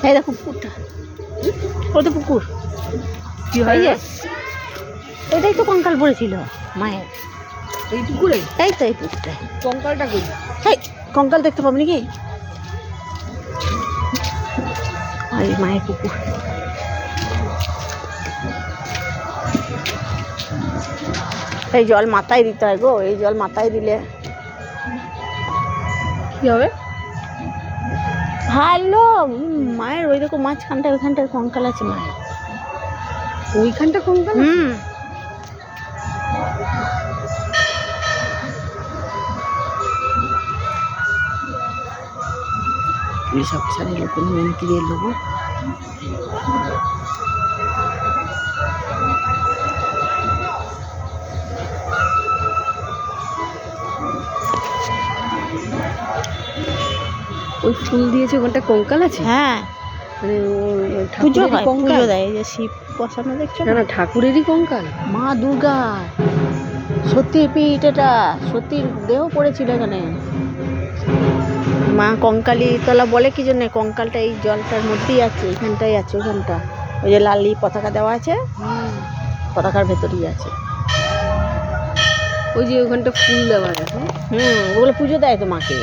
এই দেখো পুকুরটা, ও তো পুকুর। কি হয় রে? এটাই তো কঙ্কাল পড়েছিল মায়ের, এই পুকুরে? এই তো এই পুকুরটায়। কঙ্কালটা কই? এই কঙ্কাল দেখতে পাবি নাকি? এই মায়ের পুকুর। এই জল মাথায় দিতে হয় গো, এই জল মাথায় দিলে কি হবে? ভালো। মায়ের ওই দেখো মাঝখানটায়, ওইখানটায় কঙ্কাল আছে মায়ের। ওইখানটা কঙ্কাল? পুলিশ অফিসার এলো, কোনো মন্ত্রী এলো গো। ওই ফুল দিয়েছে, ওখানটা কঙ্কাল আছে? হ্যাঁ, মানে পুজো ঠাকুরেরই হয়, কঙ্কাল? পুজো দেয়। এই যে শিব বসানো দেখছো না না, না, ঠাকুরেরই কঙ্কাল। মা দুর্গা সতীর পীঠ, এটা সতীর দেহ পড়েছিল এখানে। মা কঙ্কালী তলা বলে কি জন্য, কঙ্কালটা এই জলটার মধ্যেই আছে, এইখানটাই আছে, ওইখানটা ওই যে লালি পতাকা দেওয়া আছে, পতাকার ভেতরেই আছে। ওই যে ওখানটা ফুল দেওয়া আছে। ওগুলো পুজো দেয় তো মাকে।